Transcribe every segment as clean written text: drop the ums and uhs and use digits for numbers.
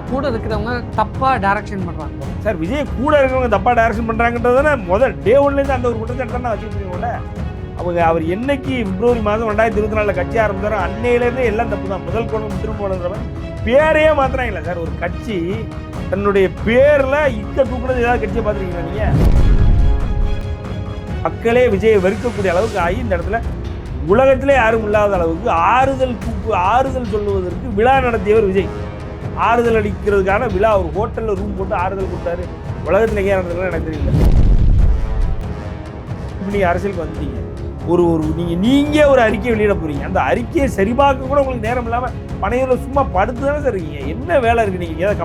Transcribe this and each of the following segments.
கூட இருக்கிறவங்க தப்பாக டைரக்ஷன் பண்ணுறாங்க சார். விஜய் கூட இருக்கிறவங்க தப்பாக டைரக்ஷன் பண்ணுறாங்கன்றதானே முதல் டே ஒன்லேருந்து அந்த ஒரு குற்றச்சாட்டு தானே வச்சுருக்கீங்களோட. அவர் என்னைக்கு பிப்ரவரி மாதம் 2024 கட்சி ஆரம்பித்தாரோ அன்னையிலேருந்தே எல்லாம் தப்பு தான். முதல் கோணம் திரும்ப போனதுறவன் பேரையே மாத்திராங்களா சார். ஒரு கட்சி தன்னுடைய பேரில் இக்க தூக்குனது ஏதாவது கட்சியை பார்த்துருக்கீங்களா நீங்கள்? மக்களே விஜயை வெறுக்கக்கூடிய அளவுக்கு ஆகி இந்த இடத்துல உலகத்திலே யாரும் இல்லாத அளவுக்கு ஆறுதல் சொல்லுவதற்கு விழா நடத்தியவர் விஜய். ஆறுதல் அளிக்கிறதுக்கான விழா ஒரு ஹோட்டலில் ரூம் போட்டு ஆறுதல் கொடுத்தாரு. உலகத்தில் எங்கேயா நடந்ததுன்னு எனக்கு தெரியல. இப்போ நீங்கள் அரசியலுக்கு வந்துட்டீங்க, நீங்கள் ஒரு அறிக்கையை வெளியிட போகிறீங்க. அந்த அறிக்கையை சரிபார்க்க கூட உங்களுக்கு நேரம் இல்லாமல் பனையூரில் சும்மா படுத்து தானே சார் இருக்கீங்க. என்ன வேலை இருக்குது? நீங்கள் ஏதாவது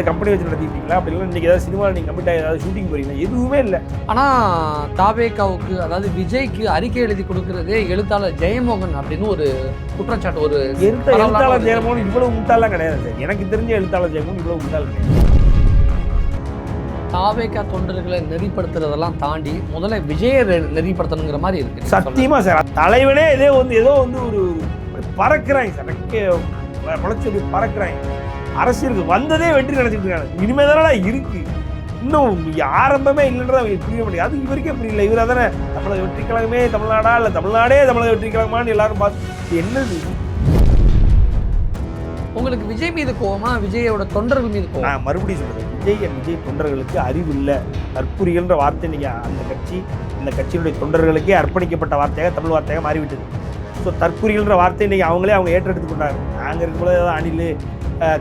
கம்பெனி வச்சு நடத்திக்கிட்டீங்களா? அப்படி இல்லை இன்றைக்கி ஏதாவது சினிமாவில் நீங்கள் கம்ப்ளீட்டாக ஏதாவது ஷூட்டிங் போகிறீங்களா? எதுவுமே இல்லை. ஆனால் தாவேகாவுக்கு, அதாவது விஜய்க்கு அறிக்கை எழுதி கொடுக்குறதே எழுத்தாளர் ஜெயமோகன் அப்படின்னு ஒரு குற்றச்சாட்டு. ஒரு எழுத்தாளர் ஜெயமோகன் இவ்வளவு முட்டாலாம் கிடையாது சார். எனக்கு தெரிஞ்ச எழுத்தாளர் ஜெயமோகன் இவ்வளவு முட்டாள் கிடையாது. தாவேகா தொண்டர்களை நெறிப்படுத்துறதெல்லாம் தாண்டி முதல்ல விஜயை நெறிப்படுத்தணுங்கிற மாதிரி இருக்கு. சத்தியமா சார். தலைவனே ஏதோ ஒரு பறக்கிறாங்க சார். முளைச்சி பறக்கிறாங்க. அரசியலுக்கு வந்ததே வெற்றி நினைச்சிட்டு இருக்காங்க. இனிமே தானே இருக்கு, இன்னும் ஆரம்பமே இல்லைன்றத அவங்களுக்கு புரிய முடியாது. அது இவருக்கே புரியல. இவராக தானே தமிழக வெற்றி கழகமே தமிழ்நாடா இல்லை தமிழ்நாடே தமிழக வெற்றி கழகமானு எல்லாரும் பார்த்து என்னது. உங்களுக்கு விஜய் மீது கோவமா, விஜயோட தொண்டர்கள் மீது கோவம்? நான் மறுபடியும் சொல்றேன், விஜய் தொண்டர்களுக்கு அறிவு இல்லை. தற்குறிகள்ன்ற வார்த்தை இன்னைக்கு அந்த கட்சியினுடைய தொண்டர்களுக்கே அர்ப்பணிக்கப்பட்ட வார்த்தையாக தமிழ் வார்த்தையாக மாறிவிட்டது. ஸோ தற்குறிகள்ன்ற வார்த்தை இன்னைக்கு அவங்க ஏற்றெடுத்து கொண்டாங்க. நாங்கள் இருக்கும்போது ஏதாவது அணில்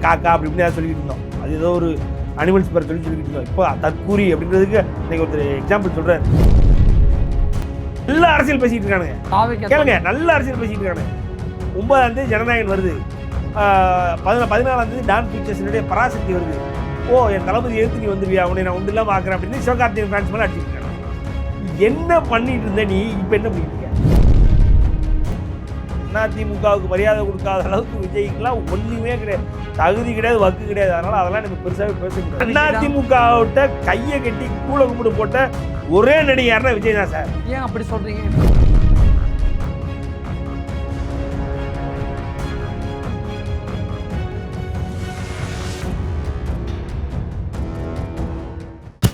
காக்கா அப்படி இப்படி சொல்லிக்கிட்டு இருந்தோம். அது ஏதோ ஒரு அனிமல்ஸ் பேர் சொல்லிக்கிட்டு இருந்தோம். இப்போ தற்குறி அப்படின்றதுக்கு இன்னைக்கு ஒரு எக்ஸாம்பிள் சொல்கிறேன். நல்ல அரசியல் பேசிக்கிட்டு இருக்கானுங்க. கேளுங்க, நல்ல அரசியல் பேசிக்கிட்டு இருக்கானுங்க. 9ஆம் தேதி ஜனநாயகன் வருது, 14ஆம் தேதி டான் பிக்சர்ஸினுடைய பராசக்தி வருது. என் தளபதி எழுத்து நீ வந்துருவியா, உன்னை நான் ஒன்று இல்லாமல் ஆக்குறேன் அப்படின்னு சிவகார்த்திகேயன் ஃபேன்ஸ் மேலே அடிச்சுட்டு இருக்காங்க. என்ன பண்ணிட்டு இருந்த நீ? இப்போ என்ன பண்ணிட்டு இருக்க? அதிமுகவுக்கு மரியாதை கொடுக்காத அளவுக்கு விஜய்க்குலாம் ஒன்றுமே கிடையாது, தகுதி கிடையாது, வக்கு கிடையாது. அதனால அதெல்லாம் நம்ம பெருசாகவே பேசக்கூடாது. அதிமுகவிட்ட கையை கட்டி கூழ கும்பிடு போட்ட ஒரே நடிகர்னா விஜய் தான் சார். ஏன் அப்படி சொல்றீங்க?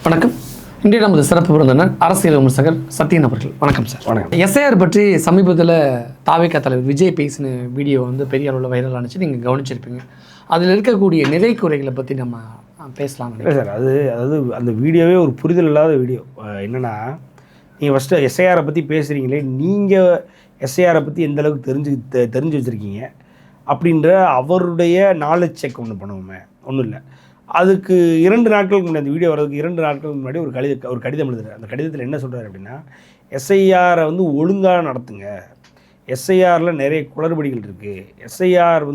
வணக்கம். இன்றைய நமது சிறப்பு விருந்தினர் அரசியல் விமர்சகர் சத்யன் அவர்கள். வணக்கம் சார். வணக்கம். எஸ்ஐஆர் பற்றி சமீபத்தில் தாவேகா தலைவர் விஜய் பேசின வீடியோ பெரிய அளவில் வைரல் ஆனிச்சு, நீங்கள் கவனிச்சிருப்பீங்க. அதில் இருக்கக்கூடிய நிறை குறைகளை பற்றி நம்ம பேசலாம். இல்லை சார், அதாவது அந்த வீடியோவே ஒரு புரிதல் இல்லாத வீடியோ. என்னென்னா, நீங்கள் ஃபஸ்ட்டு எஸ்ஐஆரை பற்றி பேசுகிறீங்களே, நீங்கள் எஸ்ஐஆரை பற்றி எந்த அளவுக்கு தெரிஞ்சு வச்சுருக்கீங்க அப்படின்ற அவருடைய நாலேஜ் செக் ஒன்று பண்ணுவோமே. ஒன்றும் இல்லை, அதுக்கு 2 நாட்களுக்கு முன்னாடி, அந்த வீடியோ வர்றதுக்கு 2 நாட்களுக்கு முன்னாடி ஒரு கடிதம் எழுதுறாரு. அந்த கடிதத்தில் என்ன சொல்கிறார் அப்படின்னா, எஸ்ஐஆரை ஒழுங்காக நடத்துங்க, எஸ்ஐஆரில் நிறைய குளறுபடிகள் இருக்குது, எஸ்ஐஆர்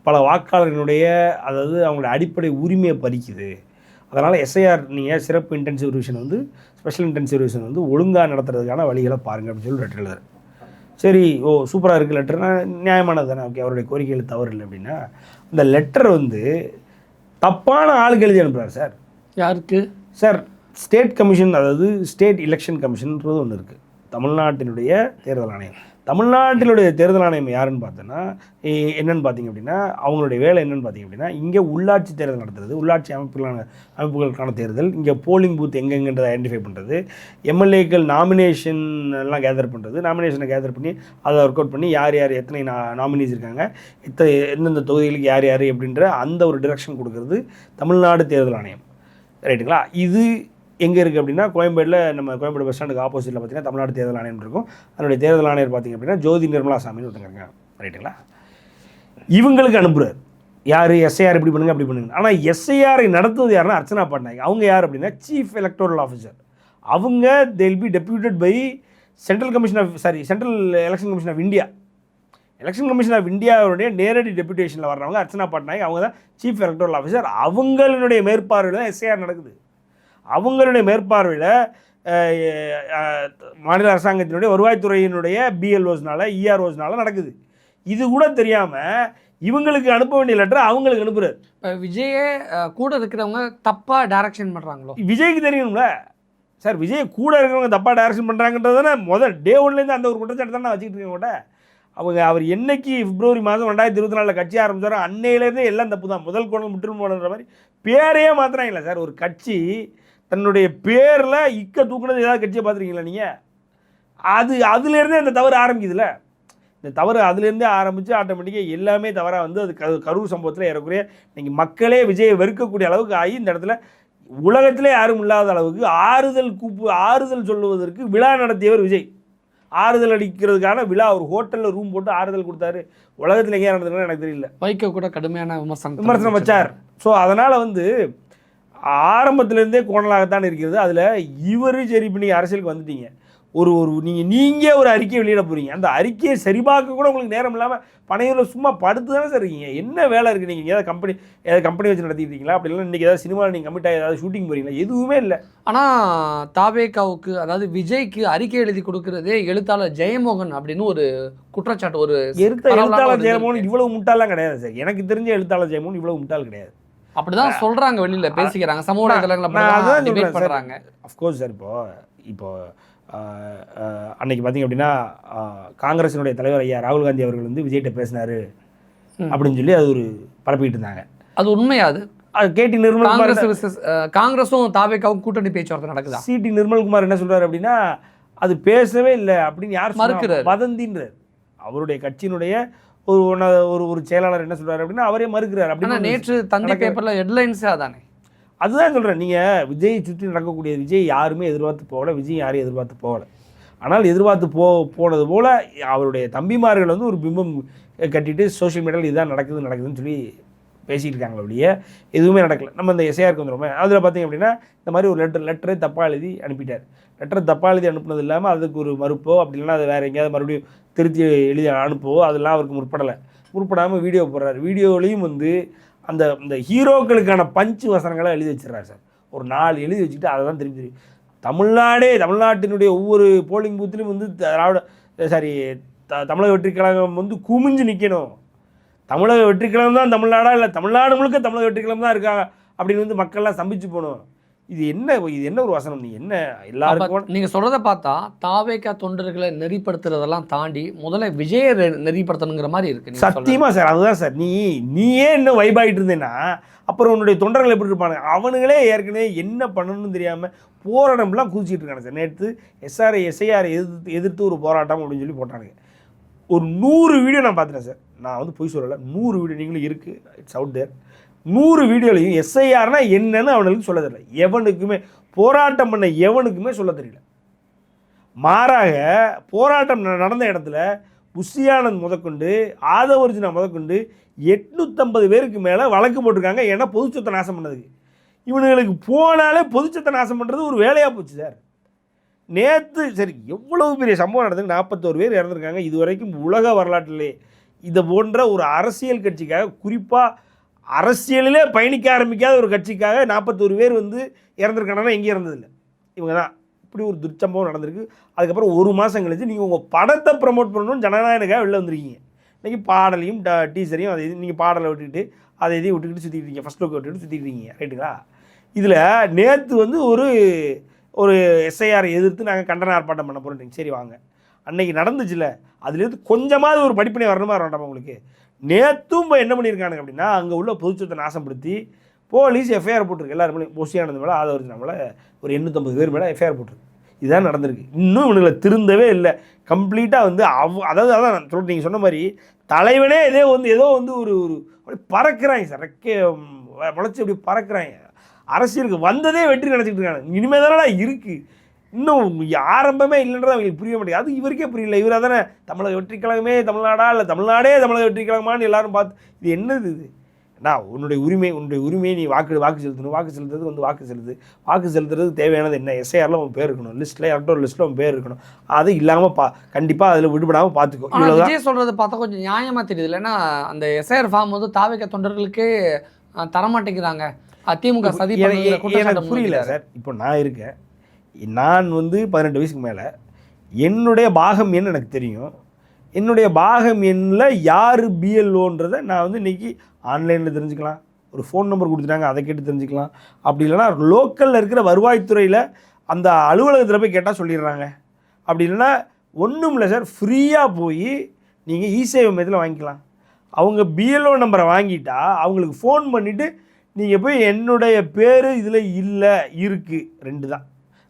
பல வாக்காளர்களுடைய அவங்களோட அடிப்படை உரிமையை பறிக்குது, அதனால் எஸ்ஐஆர் நீங்கள் சிறப்பு intensive revision special intensive revision ஒழுங்காக நடத்துறதுக்கான வழிகளை பாருங்கள் அப்படின்னு சொல்லி லெட்டர் எழுதுறாரு. சரி, சூப்பராக இருக்குது லெட்டர்னா நியாயமானது தானே, ஓகே, அவருடைய கோரிக்கைகள் தவறு இல்லை அப்படின்னா, அந்த லெட்டர் தப்பான ஆளுக்கு எழுதி அனுப்புகிறார் சார். யாருக்கு சார்? ஸ்டேட் கமிஷன், அதாவது ஸ்டேட் எலெக்ஷன் கமிஷன்ன்றது ஒன்று இருக்குது, தமிழ்நாட்டினுடைய தேர்தல் ஆணையம். தமிழ்நாட்டினுடைய தேர்தல் ஆணையம் யாருன்னு பார்த்தோன்னா என்னென்னு பார்த்தீங்க அப்படின்னா, அவங்களுடைய வேலை என்னென்னு பார்த்தீங்க அப்படின்னா, இங்கே உள்ளாட்சி தேர்தல் நடத்துறது, உள்ளாட்சி அமைப்புகளுக்கான தேர்தல், இங்கே போலிங் பூத் எங்கெங்கன்றதை ஐடென்டிஃபை பண்ணுறது, எம்எல்ஏக்கள் நாமினேஷன் எல்லாம் கேதர் பண்ணுறது, நாமினேஷனை கேதர் பண்ணி அதை ஒர்க் அவுட் பண்ணி யார் எத்தனை நாமினிஸ் இருக்காங்க, எந்தெந்த தொகுதிகளுக்கு யார் அப்படின்ற அந்த ஒரு டிரெக்ஷன் கொடுக்கறது தமிழ்நாடு தேர்தல் ஆணையம். ரைட்டுங்களா? இது எங்கே இருக்குது அப்படின்னா, கோயம்பேடு பஸ் ஸ்டாண்டுக்கு ஆப்போசிட்டில் பார்த்தீங்கன்னா தமிழ்நாடு தேர்தல் ஆணையம் இருக்கும். அதனுடைய தேர்தல் ஆணையர் பார்த்திங்க அப்படின்னா ஜோதி நிர்மலா சாமின்னு ஒருத்தங்க இருக்காங்க. ரைட்டுங்களா? இவங்களுக்கு அனுப்புகிறார். யார்? எஸ்ஐஆர் இப்படி பண்ணுங்க அப்படி பண்ணுங்க. ஆனால் எஸ்ஐஆரை நடத்துவது யாருன்னா அர்ச்சனா பட்நாயக். அவங்க யார் அப்படின்னா சீஃப் எலக்டோரல் ஆஃபீஸர். அவங்க they'll be deputed by central election commission of India. Election commission of இந்தியாவுடைய நேரடி டெப்யூட்டேஷனில் வர்றவங்க அர்ச்சனா பட்நாயக். அவங்க தான் சீஃப் எலக்டோரல் ஆஃபீஸர். அவங்களுடைய மேற்பார்வையில் தான் எஸ்ஐஆர் நடக்குது. அவங்களுடைய மேற்பார்வையில் மாநில அரசாங்கத்தினுடைய வருவாய்த்துறையினுடைய பிஎல்ஓஸ்னால இஆர்ஓஸ்னால நடக்குது. இது கூட தெரியாமல் இவங்களுக்கு அனுப்ப வேண்டிய லெட்டர் அவங்களுக்கு அனுப்புறாரு. இப்போ விஜயே கூட இருக்கிறவங்க தப்பாக டைரக்ஷன் பண்ணுறாங்களோ? விஜய்க்கு தெரியணும்ல சார். விஜய் கூட இருக்கிறவங்க தப்பாக டைரக்ஷன் பண்ணுறாங்கன்றது தானே முதல் டே ஒன்லேருந்து அந்த ஒரு குற்றச்சாட்டு தானே வச்சுக்கிட்டு இருக்கவங்க கூட. அவர் என்னைக்கு பிப்ரவரி மாதம் 2024 கட்சி ஆரம்பிச்சாரோ அன்னையிலேருந்தே எல்லாம் தப்பு தான். முதல் கோணல் முற்றிலும் போனன்ற மாதிரி பேரையே மாத்துறாங்களா சார்? ஒரு கட்சி தன்னுடைய பேரில் தூக்குனது ஏதாவது கட்சியை பார்த்துருக்கீங்களா நீங்கள்? அதுலேருந்தே அந்த தவறு ஆரம்பிக்குதுல்ல. இந்த தவறு அதுலேருந்தே ஆரம்பித்து ஆட்டோமேட்டிக்காக எல்லாமே தவறாக வந்து அது கரூர் சம்பவத்தில் ஏறக்குறைய நீங்கள் மக்களே விஜயை வெறுக்கக்கூடிய அளவுக்கு ஆகி இந்த இடத்துல உலகத்திலே யாரும் இல்லாத அளவுக்கு ஆறுதல் சொல்லுவதற்கு விழா நடத்தியவர் விஜய். ஆறுதல் அடிக்கிறதுக்கான விழா, ஒரு ஹோட்டலில் ரூம் போட்டு ஆறுதல் கொடுத்தாரு. உலகத்தில் எங்கேயா நடந்ததுன்னு எனக்கு தெரியல. வைக்க கூட கடுமையான விமர்சனம் வச்சார். ஸோ அதனால் வந்து ஆரம்பத்திலேருந்தே கோணலாகத்தான் இருக்கிறது. அதில் இவர் சரி இப்போ நீங்கள் அரசியலுக்கு வந்துட்டீங்க, நீங்கள் ஒரு அறிக்கையை வெளியிட போகிறீங்க. அந்த அறிக்கையை சரிபார்க்க கூட உங்களுக்கு நேரம் இல்லாமல் பனையூரில் சும்மா படுத்து தானே சார் இருக்கீங்க. என்ன வேலை இருக்குது? நீங்கள் ஏதாவது கம்பெனி வச்சு நடத்திட்டீங்களா? அப்படி இல்லை இன்றைக்கி ஏதாவது சினிமாவில் நீங்கள் கமிட் ஆகி ஏதாவது ஷூட்டிங் போகிறீங்களா? எதுவுமே இல்லை. ஆனால் தாவேகாவுக்கு, அதாவது விஜய்க்கு அறிக்கை எழுதி கொடுக்குறதே எழுத்தாளர் ஜெயமோகன் அப்படின்னு ஒரு குற்றச்சாட்டு. ஒரு எழுத்தாளர் ஜெயமோகன் இவ்வளவு முட்டாலாம் கிடையாது சார். எனக்கு தெரிஞ்ச எழுத்தாளர் ஜெயமோகன் இவ்வளவு முட்டாள் கிடையாது. அப்படிதான் சொல்கிறாங்க, வெளியில் பேசிக்கிறாங்க, சமூக வலைதளங்களில் பண்ணுறாங்க. அஃப்கோர்ஸ் சார் இப்போ அன்னைக்கு பார்த்தீங்க அப்படின்னா காங்கிரஸினுடைய தலைவர் ஐயா ராகுல் காந்தி அவர்கள் வந்து விஜய்கிட்ட பேசினார் அப்படின்னு சொல்லி அது ஒரு பரப்பிட்டு இருந்தாங்க. அது உண்மையா? அது கேடி நிர்மல்குமார், காங்கிரஸும் தாவேகாவும் கூட்டணி பேச்சுவார்த்தை நடக்குதா? சிடி நிர்மல்குமார் என்ன சொல்றாரு அப்படின்னா அது பேசவே இல்லை அப்படின்னு யார் மறுக்கிறார்? வதந்தின்றார். அவருடைய கட்சியினுடைய ஒரு செயலாளர் என்ன சொல்றாரு அப்படின்னா அவரே மறுக்கிறார். அப்படின்னா நேற்று தந்தி பேப்பர்ல ஹெட்லைன்ஸே அதானே. அதுதான் சொல்கிறேன். நீங்கள் விஜய் சுற்றி நடக்கக்கூடிய விஜய் யாருமே எதிர்பார்த்து போகலை, விஜய் யாரையும் எதிர்பார்த்து போகலை. ஆனால் எதிர்பார்த்து போனது போல் அவருடைய தம்பிமார்கள் வந்து ஒரு பிம்பம் கட்டிட்டு சோஷியல் மீடியாவில் இதுதான் நடக்குதுன்னு சொல்லி பேசிகிட்டு இருக்காங்க. அப்படியே எதுவுமே நடக்கலை. நம்ம இந்த எஸ்ஐஆருக்கு வந்துடுவோமே, அதில் பார்த்திங்க அப்படின்னா இந்த மாதிரி ஒரு லெட்டரை தப்பாக எழுதி அனுப்பிட்டார். லெட்டரை தப்பாக எழுதி அனுப்புனது இல்லாமல் அதுக்கு ஒரு மறுப்போ அப்படி இல்லைன்னா அது வேறு எங்கேயாவது மறுபடியும் திருத்தி எழுதி அனுப்பவோ அதெல்லாம் அவருக்கு முற்படாமல் வீடியோ போடுறாரு. வீடியோலையும் வந்து அந்த ஹீரோக்களுக்கான பஞ்சு வசனங்களை எழுதி வச்சிடறாரு சார். ஒரு 4 எழுதி வச்சுக்கிட்டு அதை தான் திருப்பி தமிழ்நாட்டினுடைய ஒவ்வொரு போலிங் பூத்திலையும் வந்து தமிழக வெற்றிக் கழகம் வந்து குமிஞ்சு நிற்கணும். தமிழக வெற்றிக் கழகம் தான் தமிழ்நாடா, இல்லை தமிழ்நாடு முழுக்க தமிழக வெற்றிக் கழகம் தான் இருக்காங்க அப்படின்னு வந்து மக்கள்லாம் சம்பிச்சு போகணும். இது என்ன ஒரு வசனம்? நீ என்ன எல்லாருக்கும் நீங்கள் சொல்கிறத பார்த்தா தாவேகா தொண்டர்களை நெறிப்படுத்துறதெல்லாம் தாண்டி முதல்ல விஜய நெறிப்படுத்தணுங்கிற மாதிரி இருக்கு. சத்தியமா சார், அதுதான் சார். நீயே இன்னும் வைபாயிட்டு இருந்தேன்னா அப்புறம் உன்னுடைய தொண்டர்கள் எப்படி இருப்பாங்க? அவனுங்களே ஏற்கனவே என்ன பண்ணணும்னு தெரியாமல் போராட்டம்லாம் குதிச்சிட்டு இருக்காங்க சார். நேற்று எஸ்ஐஆர் எதிர்த்து ஒரு போராட்டம் அப்படின்னு சொல்லி போட்டானுங்க. ஒரு 100 வீடியோ நான் பார்த்துட்டேன் சார். நான் வந்து பொய் சொல்லலை, 100 வீடியோ நீங்களும் இருக்குது, இட்ஸ் அவுட் தேர். 100 வீடியோலையும் எஸ்ஐஆர்னா என்னன்னு அவனுக்கு சொல்ல தெரியல. எவனுக்குமே போராட்டம் பண்ண எவனுக்குமே சொல்ல தெரியல. மாறாக போராட்டம் நடந்த இடத்துல புஷியானந்த் முதற்கொண்டு ஆதவர்ஜுனா முதற்கொண்டு 850 பேருக்கு மேலே வழக்கு போட்டிருக்காங்க. ஏன்னா பொதுச்சொத்தை நாசம் பண்ணதுக்கு. இவனுங்களுக்கு போனாலே பொதுச்சொத்தை நாசம் பண்ணுறது ஒரு வேலையாக போச்சு சார். நேற்று சரி எவ்வளவு பெரிய சம்பவம் நடந்தது, 41 பேர் இறந்துருக்காங்க. இது வரைக்கும் உலக வரலாற்றிலே இதை போன்ற ஒரு அரசியல் கட்சிக்காக, குறிப்பாக அரசியலிலே பயணிக்க ஆரம்பிக்காத ஒரு கட்சிக்காக 41 பேர் வந்து இறந்துருக்காங்கன்னா எங்கேயும் இறந்ததில்லை. இவங்க தான் இப்படி ஒரு துர்ச்சம்பவம் நடந்திருக்கு. அதுக்கப்புறம் 1 மாதம் கழிச்சு நீங்கள் உங்கள் படத்தை ப்ரமோட் பண்ணணும்னு ஜனநாயகனுக்காக வெளில வந்திருக்கீங்க. இன்றைக்கி பாடலையும் டீசரையும் அதை இது நீங்கள் பாடலை விட்டுக்கிட்டு அதை இதையும் விட்டுக்கிட்டு சுற்றிட்டு இருக்கீங்க, ஃபஸ்ட் லுக் விட்டுக்கிட்டு சுற்றிட்டு இருக்கீங்க, ரைட்டுங்களா? இதில் நேற்று வந்து ஒரு எஸ்ஐஆரை எதிர்த்து நாங்கள் கண்டன ஆர்ப்பாட்டம் பண்ண போகிறோம். சரி வாங்க, அன்றைக்கி நடந்துச்சுல்ல, அதுலேருந்து கொஞ்சமாவது ஒரு படிப்பினை வரணுமா வேண்டாமா உங்களுக்கு? நேற்றும் இப்போ என்ன பண்ணியிருக்கானுங்க அப்படின்னா அங்கே உள்ள பொதுச்சொத்தை நாசப்படுத்தி போலீஸ் எஃப்ஐஆர் போட்டிருக்கு. எல்லாருமே புஷியானது மேலே ஆதவர்ஜுனா மேலே ஒரு 850 பேர் மேலே எஃப்ஐஆர் போட்டிருக்கு. இதுதான் நடந்திருக்கு. இன்னும் இவனுங்களை திருந்தவே இல்லை. கம்ப்ளீட்டாக வந்து அதாவது அதான் நான் சொல்லிட்டு நீங்கள் சொன்ன மாதிரி தலைவனே ஏதோ வந்து ஒரு அப்படி பறக்கிறாங்க சார். ரெக்கே முளைச்சி அப்படி பறக்கிறாங்க. அரசியலுக்கு வந்ததே வெற்றி நினச்சிக்கிட்டு இருக்காங்க. இனிமேல் தானே இருக்குது, இன்னும் ஆரம்பமே இல்லைன்றது அவங்களுக்கு புரிய மாட்டேங்குது. அது இவருக்கே புரியல. இவராக தானே தமிழக வெற்றி கழகமே தமிழ்நாடா, இல்லை தமிழ்நாடே தமிழக வெற்றி கழகமானு எல்லாரும் பார்த்து இது என்னது இது? உன்னுடைய உரிமை நீ வாக்கு செலுத்தணும். வாக்கு செலுத்துறது வந்து வாக்கு செலுத்துறதுக்கு தேவையானது என்ன? எஸ்ஐஆரில் உன் பேர் இருக்கணும், லிஸ்ட்டில் எலக்ட்ரல் லிஸ்ட்டில் உன் பேர் இருக்கணும். அது இல்லாமல் கண்டிப்பாக அதில் விடுபடாமல் பார்த்துக்கோ. விஜய் சொல்கிறது பார்த்தா கொஞ்சம் நியாயமாக தெரியுது. இல்லைன்னா அந்த எஸ்ஐஆர் ஃபார்ம் வந்து தாவேகா தொண்டர்களுக்கே தரமாட்டேங்கிறாங்க. அதிமுக சதி எனக்கு புரியல சார். இப்போ நான் இருக்கேன், நான் வந்து 18 வயசுக்கு மேலே, என்னுடைய பாகம் என்ன எனக்கு தெரியும். என்னுடைய பாகம் எண்ணில் யார் பிஎல்ஓன்றதை நான் வந்து இன்றைக்கி ஆன்லைனில் தெரிஞ்சுக்கலாம். ஒரு ஃபோன் நம்பர் கொடுத்துட்டாங்க, அதை கேட்டு தெரிஞ்சுக்கலாம். அப்படி இல்லைனா லோக்கலில் இருக்கிற வருவாய்த்துறையில் அந்த அலுவலகத்தில் போய் கேட்டால் சொல்லிடுறாங்க. அப்படி இல்லைன்னா ஒன்றும் இல்லை சார், ஃப்ரீயாக போய் நீங்கள் இ-சேவை மையத்தில் வாங்கிக்கலாம். அவங்க பிஎல்ஓ நம்பரை வாங்கிட்டா அவங்களுக்கு ஃபோன் பண்ணிவிட்டு நீங்கள் போய் என்னுடைய பேர் இதில் இல்லை இருக்குது 2 தான்.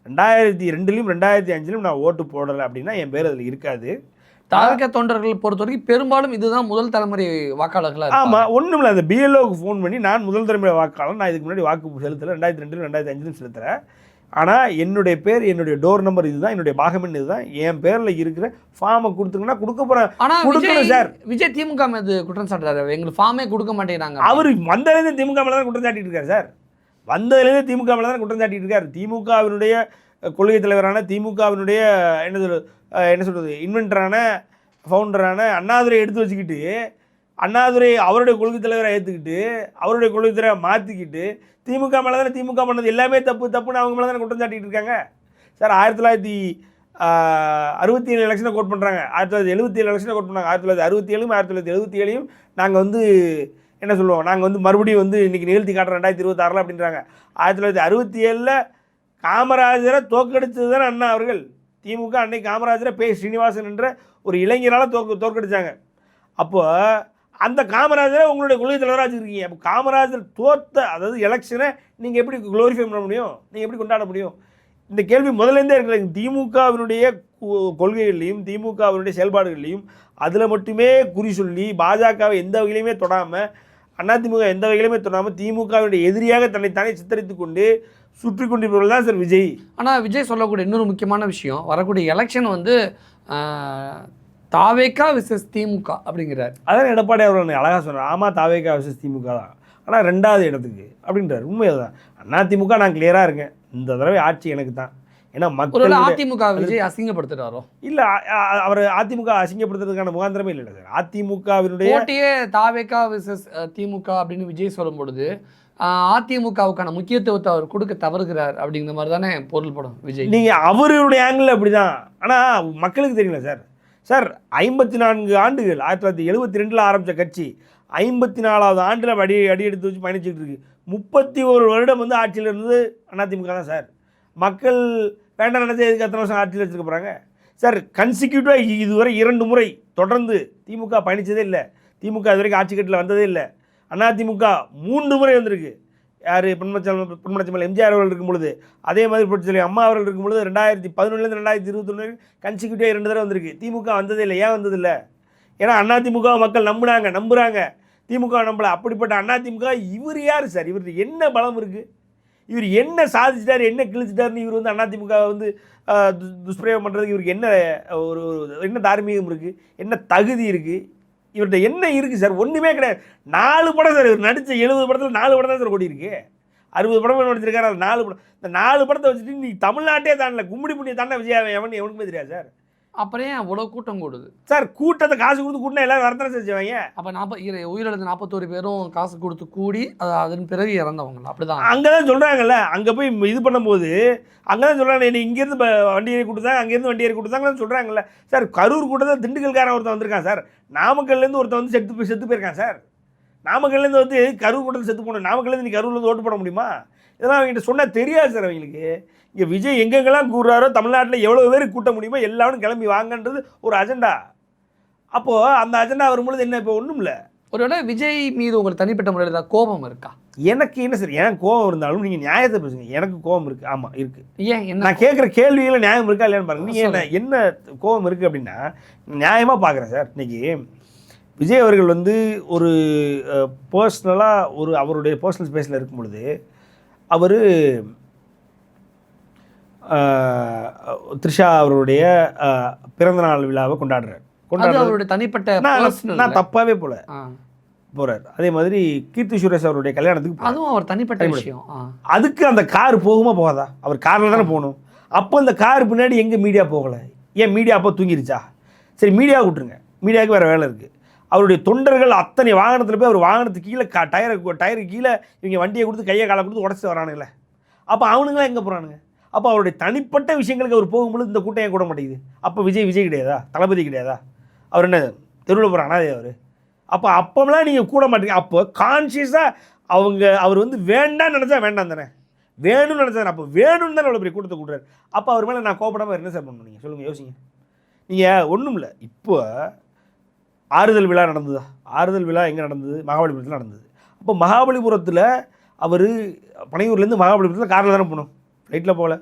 2002லையும் 2005லையும் நான் ஓட்டு போடலை அப்படின்னா என் பேர் அதில் இருக்காது. தாவேக்கா தொண்டர்கள் பொறுத்த வரைக்கும் பெரும்பாலும் இதுதான் முதல் தலைமுறை வாக்காளர்களாக. ஆமாம், ஒன்றும் இல்லை. அந்த பிஎல்ஓவுக்கு ஃபோன் பண்ணி நான் முதல் தலைமுறை வாக்காளர், நான் இதுக்கு முன்னாடி வாக்கு செலுத்தலை, 2002 2005 செலுத்துகிறேன். ஆனால் என்னுடைய பேர், என்னுடைய டோர் நம்பர் இதுதான், என்னுடைய பாகமெண் இதுதான், என் பேரில் இருக்கிற ஃபார்மை கொடுத்துங்கன்னா கொடுக்க போகிறேன். ஆனால் கொடுக்கணும் சார். விஜய் திமுக மீது குற்றம் சாட்டுறாரு, எங்களுக்கு ஃபார்மே கொடுக்க மாட்டேங்கிறாங்க. அவர் வந்ததுலேருந்து திமுக மேலே தான் குற்றம் சாட்டிட்டு இருக்கார் சார். வந்ததுலேருந்து திமுக மேலே தான் குற்றம் சாட்டிட்டு இருக்கார். திமுகவினுடைய கொள்கை தலைவரான, திமுகவினுடைய என்ன சொல்கிறது இன்வென்டரான, ஃபவுண்டரான அண்ணாதுரை எடுத்து வச்சுக்கிட்டு, அண்ணாதுரை அவருடைய கொள்கை தலைவரை ஏற்றுக்கிட்டு, அவருடைய கொள்கை தலைவரை மாற்றிக்கிட்டு, திமுக மேலே தானே திமுக பண்ணது எல்லாமே தப்புன்னு அவங்க மேலே தானே குற்றம் சாட்டிகிட்டு இருக்காங்க சார். 1967 எலெக்ஷனை கோட் பண்ணுறாங்க, 1977 எலெக்ஷனை கோட் பண்ணாங்க. 1967 1977 நாங்கள் வந்து என்ன சொல்லுவோம், நாங்கள் வந்து மறுபடியும் வந்து இன்றைக்கி நிகழ்த்தி காட்டுறோம் 2026 அப்படின்றாங்க. 1967 காமராஜரை தோற்கடித்தது தானே அண்ணா அவர்கள். திமுக அன்னைக்கு காமராஜரை ஸ்ரீனிவாசன் என்ற ஒரு இளைஞரால் தோற்கடிச்சாங்க. அப்போ அந்த காமராஜரை உங்களுடைய கொள்கை தலைவராக வச்சுருக்கீங்க. அப்போ காமராஜர் தோற்ற, அதாவது எலெக்ஷனை நீங்கள் எப்படி க்ளோரிஃபை பண்ண முடியும், நீங்கள் எப்படி கொண்டாட முடியும்? இந்த கேள்வி முதலேருந்தே இருக்கிற திமுகவினுடைய கொள்கைகள்லையும் திமுகவினுடைய செயல்பாடுகள்லையும் அதில் மட்டுமே குறி சொல்லி பாஜகவை எந்த வகையிலையுமே தொடாமல், அதிமுக எந்த வகையிலுமே தொடாமல் திமுகவினுடைய எதிரியாக தன்னைத்தானே சித்தரித்து கொண்டு சுற்றி கொண்டிருப்பவர்கள் தான் சார் விஜய். ஆனால் விஜய் சொல்லக்கூடிய இன்னொரு முக்கியமான விஷயம், வரக்கூடிய எலெக்ஷன் வந்து தாவேக்கா விசஸ் திமுக அப்படிங்கிறார். அதான் எடப்பாடி அவர்கள் அழகாக சொன்னார். ஆமாம், தாவேக்கா விசஸ் திமுக தான், ஆனால் 2வது இடத்துக்கு அப்படின்றார். உண்மை தான். அதிமுக நான் கிளியராக இருக்கேன், இந்த தடவை ஆட்சி எனக்கு தான். ஏன்னா மக்கள் அதிமுக விஜய் அசிங்கப்படுத்துறாரோ இல்லை, அவர் அதிமுக அசிங்கப்படுத்துறதுக்கான முகாந்திரமே இல்லை சார். அதிமுகவினுடைய போட்டியே தாவேக்கா விசஸ் திமுக அப்படின்னு விஜய் சொல்லும் பொழுது அதிமுகவுக்கான முக்கியத்துவத்தை அவர் கொடுக்க தவறுகிறார் அப்படிங்கிற மாதிரி தானே பொருள்படும் விஜய். நீங்கள் அவருடைய ஆங்கிள் அப்படி தான், ஆனால் மக்களுக்கு தெரியல சார். சார் 54 ஆண்டுகள் 1972 ஆரம்பித்த கட்சி 54வது ஆண்டில் அடி எடுத்து வச்சு பயணிச்சுட்டு இருக்கு. 31 வருடம் வந்து ஆட்சியில் இருந்தது அதிமுக தான் சார். மக்கள் வேண்டாம் நினைச்சா எதுக்கு அத்தனை வருஷம் ஆட்சியில் வச்சுருக்க போகிறாங்க சார்? கன்சிக்யூட்டிவாக இதுவரை 2 முறை தொடர்ந்து திமுக பயணித்ததே இல்லை. திமுக இது வரைக்கும் ஆட்சி கட்டில் வந்ததே இல்லை. அதிமுக 3 முறை வந்திருக்கு. யார்? பொன்மனச்செம்மல் எம்ஜிஆர் அவர்கள் இருக்கும் பொழுது, அதே மாதிரி புரட்சித்தலைவி அம்மா அவர்கள் இருக்கும் பொழுது 2011 2021 கன்சிக்யூட்டிவாக 2 தடவை வந்திருக்கு. திமுக வந்ததே இல்லை. ஏன் வந்ததில்லை? ஏன்னா அதிமுக மக்கள் நம்புகிறாங்க. திமுக நம்பலை. அப்படிப்பட்ட அதிமுக இவர் யார் சார்? இவருக்கு என்ன பலம் இருக்குது? இவர் என்ன சாதிச்சிட்டார், என்ன கிழிச்சிட்டாருன்னு இவர் வந்து அதிமுக வந்து துஷ்பிரயோகம் பண்ணுறதுக்கு இவருக்கு என்ன என்ன தார்மீகம் இருக்குது, என்ன தகுதி இருக்குது, இவர்கிட்ட என்ன இருக்குது சார்? ஒன்றுமே கிடையாது. 4 படம் சார் இவர் நடித்த 70 படத்தில் 4 படம் தான் சார் ஓடி இருக்கு. 60 படம் நடிச்சிருக்காரு, அது 4 படம். இந்த 4 படத்தை வச்சுட்டு நீ தமிழ்நாட்டே தாண்டல, கும்மிடி புண்ணியை தாண்டா விஜய் எவனுக்குமே தெரியாது சார். அப்புறம் ஏன் அவ்வளோ கூட்டம் கூடுது சார்? கூட்டத்தை காசு கொடுத்து கூட்டினா எல்லாரும் வரத்தானே செஞ்சுவாங்க. அப்போ உயிரிழந்த 41 பேரும் காசு கொடுத்து கூடி அதன் பிறகு இறந்தவங்க அப்படிதான். அங்கே தான் சொல்கிறாங்கல்ல, அங்கே போய் இது பண்ணும்போது அங்கே தான் சொல்கிறாங்க, நீ இங்கேருந்து வண்டி ஏறி கொடுத்தாங்க, அங்கேருந்து வண்டி ஏறி கொடுத்தாங்கன்னு சொல்கிறாங்கல்ல சார். கரூர் கூட்டத்தில் திண்டுக்கல்காரன் ஒருத்தன் வந்திருக்கான் சார். நாமக்கல்லேருந்து ஒருத்தன் வந்து செத்து போயிருக்கான் சார். நாமக்கல்லேருந்து வந்து கரூர் கூட்டத்தில் செத்து போகணும். நாமக்கல்லேருந்து நீ கரூர்லேருந்து ஓட்டு போட முடியுமா? இதெல்லாம் அவங்ககிட்ட சொன்னால் தெரியாது சார் அவங்களுக்கு. இங்கே விஜய் எங்கெங்கெல்லாம் கூறுறாரோ தமிழ்நாட்டில் எவ்வளோ பேர் கூட்ட முடியுமோ எல்லாரும் கிளம்பி வாங்கன்றது ஒரு அஜெண்டா. அப்போது அந்த அஜெண்டா வரும்பொழுது என்ன, இப்போ ஒன்றும் இல்லை. ஒருவேளை விஜய் மீது உங்களுக்கு தனிப்பட்ட முறையில் ஏதாவது கோபம் இருக்கா? எனக்கு என்ன சார், எனக்கு கோபம் இருந்தாலும் நீங்கள் நியாயத்தை பேசுங்க. எனக்கு கோபம் இருக்குது. ஆமாம் இருக்குது. ஏன் என்ன? நான் கேட்குற கேள்வியில் நியாயம் இருக்கா இல்லையான்னு பாருங்கள். நீங்கள் என்ன கோபம் இருக்குது அப்படின்னா நியாயமாக பார்க்குறேன் சார். இன்றைக்கி விஜய் அவர்கள் வந்து ஒரு பர்சனலாக அவருடைய பர்சனல் ஸ்பேஸில் இருக்கும் பொழுது அவர் த்ரிஷா அவருடைய பிறந்தநாள் விழாவை கொண்டாடுறார். அவருடைய தனிப்பட்ட நான் தப்பாகவே போகிறார். அதே மாதிரி கீர்த்தி சுரேஷ் அவருடைய கல்யாணத்துக்கு, அதுவும் அவர் தனிப்பட்ட விஷயம். அதுக்கு அந்த கார் போகுமா போகாதா? அவர் காரில் தானே போகணும். அப்போ அந்த கார் பின்னாடி எங்கே மீடியா போகலை? ஏன் மீடியா அப்போ தூங்கிருச்சா? சரி, மீடியா விட்டுருங்க, மீடியாவுக்கு வேறு வேலை இருக்குது. அவருடைய தொண்டர்கள் அத்தனை வாகனத்தில் போய் அவர் வாகனத்துக்கு கீழே டயருக்கு கீழே இவங்க வண்டியை கொடுத்து கையை காலை கொடுத்து உடச்சிட்டு வரானுங்களே. அப்போ அவனுங்களாம் எங்கே போகிறானுங்க? அப்போ அவருடைய தனிப்பட்ட விஷயங்களுக்கு அவர் போகும்பொழுது இந்த கூட்டம் ஏன் கூட மாட்டேங்குது? அப்போ விஜய் கிடையாதா? தளபதி கிடையாதா? அவர் என்ன தெருவில் போகிறானா அவர்? அப்போலாம் நீங்கள் கூட மாட்டீங்க. அப்போ கான்ஷியஸாக அவர் வந்து வேண்டான்னு நினச்சா வேண்டாம் தானே, வேணும்னு நினச்சா அப்போ வேணும்னு தானே அவ்வளோ பெரிய கூட்டத்தை கூட்டுறாரு. அப்போ அவர் மேலே நான் கோபப்படாமல் என்ன சார் பண்ணணும்? நீங்கள் சொல்லுங்கள், யோசிங்க. நீங்கள் ஒன்றும் இல்லை. இப்போ ஆறுதல் விழா நடந்ததா? ஆறுதல் விழா எங்கே நடந்தது? மகாபலிபுரத்தில் நடந்தது. அப்போ மகாபலிபுரத்தில் அவர் பனையூர்லேருந்து மகாபலிபுரத்தில் காரில் தானே போகணும், ஃப்ளைட்டில் போகல,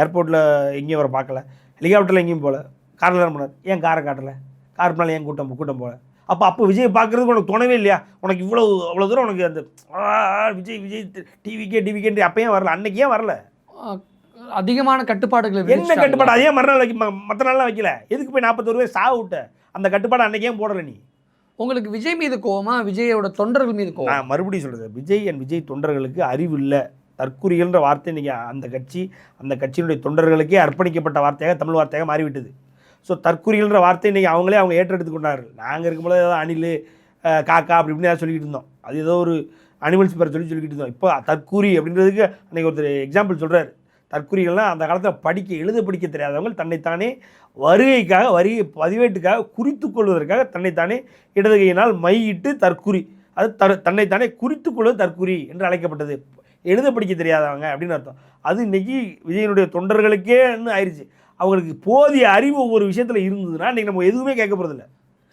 ஏர்போர்ட்டில் எங்கேயும் அவரை பார்க்கல, ஹெலிகாப்டரில் எங்கேயும் போகல, காரில் தானே போனார். ஏன் காரை காட்டலை? கார் பின்னால் ஏன் கூட்டம் போகல? அப்போ விஜய் பார்க்குறதுக்கு உனக்கு தோணவே இல்லையா? உனக்கு அவ்வளோ தூரம் உனக்கு அந்த விஜய் டிவிக்கே அப்போ ஏன் வரல? அன்னைக்கு ஏன் வரல? அதிகமான கட்டுப்பாடுகள் என்ன கட்டுப்பாடு? அதே மறுநாள் மற்ற நாள்லாம் வைக்கல. எதுக்கு போய் 41 பேர் சாவு விட்ட? அந்த கட்டுப்பாடு அன்னைக்கு ஏன் போடலை நீ? உங்களுக்கு விஜய் மீது கோவமா, விஜயோட தொண்டர்கள் மீது கோவம்? நான் மறுபடியும் சொல்கிறேன், விஜய் தொண்டர்களுக்கு அறிவு இல்லை. தற்குறிகள்ன்ற வார்த்தை இன்றைக்கி அந்த கட்சியினுடைய தொண்டர்களுக்கே அர்ப்பணிக்கப்பட்ட வார்த்தையாக தமிழ் வார்த்தையாக மாறிவிட்டது. ஸோ தற்குறிகள்ன்ற வார்த்தை இன்றைக்கி அவங்க ஏற்றெடுத்து கொண்டார்கள். நாங்கள் இருக்கும்போது ஏதாவது அணில் காக்கா அப்படி இப்படின்னு சொல்லிக்கிட்டு இருந்தோம். அது ஏதோ ஒரு அனிமல்ஸ் பேர் சொல்லிக்கிட்டு இருந்தோம். இப்போ தற்குறி அப்படின்றதுக்கு அன்றைக்கி ஒருத்தர் எக்ஸாம்பிள் சொல்கிறார். தற்குறிகள்லாம் அந்த காலத்தில் எழுத படிக்க தெரியாதவங்க தன்னைத்தானே பதிவேட்டுக்காக குறித்து கொள்வதற்காக தன்னைத்தானே இடது கையினால் மையிட்டு தற்குறி, அது தன்னைத்தானே குறித்து கொள்வது தற்குறி என்று அழைக்கப்பட்டது. எழுத படிக்க தெரியாதவங்க அப்படின்னு அர்த்தம். அது இன்றைக்கி விஜயனுடைய தொண்டர்களுக்கேன்னு ஆயிடுச்சு. அவங்களுக்கு போதிய அறிவு ஒவ்வொரு விஷயத்தில் இருந்ததுன்னா இன்றைக்கி நம்ம எதுவுமே கேட்க போகிறதில்ல.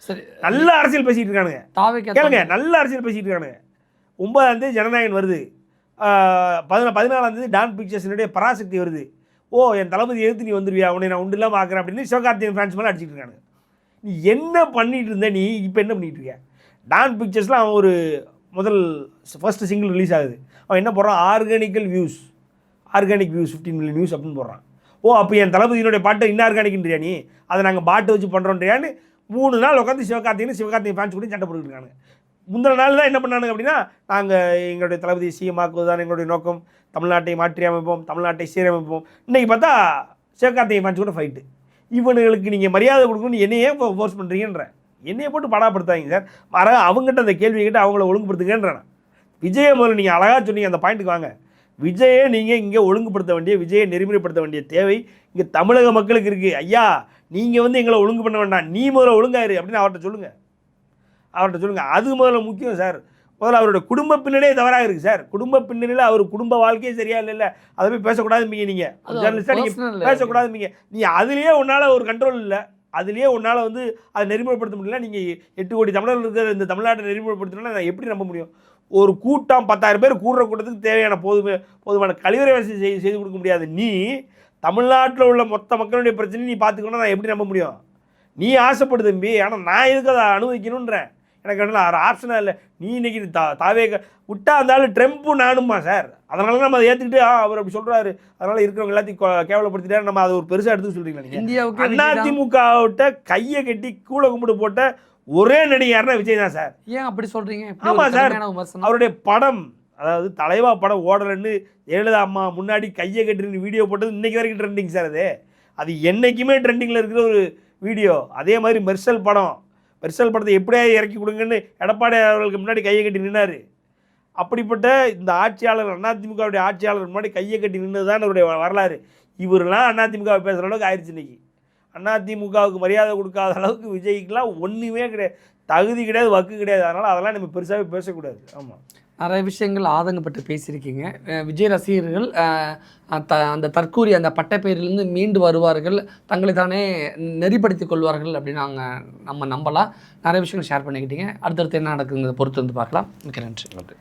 சரி, நல்ல அரசியல் பேசிகிட்டு இருக்கானுங்க. கேளுங்க, நல்ல அரசியல் பேசிகிட்டு இருக்கானுங்க. 9ஆம் தேதி ஜனநாயகன் வருது, 14ஆம் தேதி டான் பிக்சர்ஸினுடைய பராசக்தி வருது. என் தளபதி எதிர்த்து நீ வந்துடுவியா, உன்னை நான் உண்டு இல்லாமல் ஆக்குறேன் அப்படின்னு சிவகார்த்திகேயன் ஃபேன்ஸ் மேலே அடிச்சுட்டு இருக்காங்க. நீ என்ன பண்ணிட்டு இருந்த? நீ இப்போ என்ன பண்ணிட்டு இருக்க? டான் பிக்சர்ஸில் அவன் ஒரு ஃபர்ஸ்ட் சிங்கிள் ரிலீஸ் ஆகுது. அவன் என்ன போடுறான்? ஆர்கானிக் வியூஸ் 15 மில்லியன் வியூஸ் அப்படின்னு போடுறான். அப்போ என் தளபதியினுடைய பாட்டை இன்ஆர்கானிக்ன்றியா நீ? அதை நாங்கள் பாட்டு வச்சு பண்ணுறோன்றியான்னு 3 நாள் உட்காந்து சிவகார்த்திகேயன் ஃபேன்ஸ் கூட சண்டை போட்டுக்கிட்டு இருக்காங்க. முந்தின நாள் தான் என்ன பண்ணானுங்க அப்படின்னா, நாங்கள் எங்களுடைய தளபதி சிஎம்மாக்குவது தான் எங்களுடைய நோக்கம், தமிழ்நாட்டை மாற்றி அமைப்போம், தமிழ்நாட்டை சீரமைப்போம். இன்றைக்கி பார்த்தா சிவகார்த்திகேயன் ஃபேன்ஸ் கூட ஃபைட்டு. இவனுங்களுக்கு நீங்கள் மரியாதை கொடுக்கணும்னு என்னையே ஃபோர்ஸ் பண்ணுறீங்கன்ற. என்னையை போட்டு படாப்படுத்தாங்க சார். அவங்ககிட்ட அந்த கேள்வி கேட்டு அவங்கள ஒழுங்குபடுத்துங்கன்றேன். விஜயை முதல்ல நீங்கள் அழகாக சொன்னீங்க, அந்த பாயிண்ட்டுக்கு வாங்க. விஜயை நீங்கள் இங்கே ஒழுங்குபடுத்த வேண்டிய, விஜயை நெறிமுறைப்படுத்த வேண்டிய தேவை இங்கே தமிழக மக்களுக்கு இருக்குது. ஐயா, நீங்கள் எங்களை ஒழுங்கு பண்ண வேண்டாம், நீ முதல்ல ஒழுங்காயிரு அப்படின்னு அவர்கிட்ட சொல்லுங்கள். அது முதல்ல முக்கியம் சார். முதல்ல அவருடைய குடும்ப பின்னணியே தவறாக இருக்குது சார். குடும்ப பின்னணியில் அவர் குடும்ப வாழ்க்கையே சரியா இல்லை. அதை போய் பேசக்கூடாதும்பீங்க. நீங்கள் ஜேர்னலிஸ்டாக நீங்கள் பேசக்கூடாதும்பீங்க. நீ அதுலேயே உன்னால் ஒரு கண்ட்ரோல் இல்லை, அதுலேயே உன்னால் அதை நெறிமுறைப்படுத்த முடியல. நீங்கள் 8 கோடி தமிழர்கள் இருக்கிற இந்த தமிழ்நாட்டை நெறிமுறைப்படுத்தணும்னா நான் எப்படி நம்ப முடியும்? ஒரு கூட்டம் 10,000 பேர் கூடுற கூட்டத்துக்கு தேவையான போதுமான கழிவறை வசதி செய்து கொடுக்க முடியாது. நீ தமிழ்நாட்டில் உள்ள மொத்த மக்களுடைய பிரச்சனை நீ பார்த்துக்கணும்னா நான் எப்படி நம்ப முடியும்? நீ ஆசைப்படு தம்பி, ஆனால் நான் எதுக்கு அதை அனுபவிக்கணுன்றேன். எனக்கு என்ன ஆப்ஷனாக இல்லை. நீ இன்னைக்கு தாவே விட்டா இருந்தாலும் ட்ரம்ப்பும் நானுமா சார். அதனால நம்ம அதை ஏற்றுக்கிட்டு அவர் அப்படி சொல்கிறாரு, அதனால் இருக்கிறவங்க எல்லாத்தையும் கேவலப்படுத்திட்டாரு, நம்ம அதை ஒரு பெருசாக எடுத்து சொல்கிறீங்களா? நீங்கள் அதிமுகவிட்ட கையை கட்டி கூழ கும்பிட்டு போட்ட ஒரே நடிகர்னா விஜய் தான் சார். ஏன் அப்படி சொல்கிறீங்க? ஆமாம் சார், அவருடைய படம், அதாவது தலைவா படம் ஓடலன்னு ஜெயலலிதா அம்மா முன்னாடி கையை கட்டின்னு வீடியோ போட்டது இன்றைக்கி வரைக்கும் ட்ரெண்டிங் சார். அது என்றைக்குமே ட்ரெண்டிங்கில் இருக்கிற ஒரு வீடியோ. அதே மாதிரி மெர்சல் படத்தை எப்படியா இறக்கி கொடுங்கன்னு எடப்பாடி அவர்களுக்கு முன்னாடி கையை கட்டி நின்னார். அப்படிப்பட்ட இந்த ஆட்சியாளர், அதிமுகவுடைய ஆட்சியாளர் முன்னாடி கையை கட்டி நின்று தான் அவருடைய வரலாறு. இவரெல்லாம் அதிமுகவை பேசுகிற அளவுக்கு ஆயிடுச்சு. இன்றைக்கி அதிமுகவுக்கு மரியாதை கொடுக்காத அளவுக்கு விஜய்க்குலாம் ஒன்றுமே கிடையாது, தகுதி கிடையாது, வக்கு கிடையாது. அதனால் அதெல்லாம் நம்ம பெருசாகவே பேசக்கூடாது. ஆமாம், நிறைய விஷயங்கள் ஆதங்கப்பட்டு பேசியிருக்கீங்க. விஜய் ரசிகர்கள் அந்த தற்கூரி அந்த பட்டப்பெயரிலிருந்து மீண்டு வருவார்கள், தங்களை தானே நெறிப்படுத்திக் கொள்வார்கள் அப்படின்னு நம்ம நம்பலாம். நிறைய விஷயங்கள் ஷேர் பண்ணிக்கிட்டீங்க. அடுத்தடுத்து என்ன நடக்குங்கிறத பொறுத்து பார்க்கலாம். மிக்க நன்றி.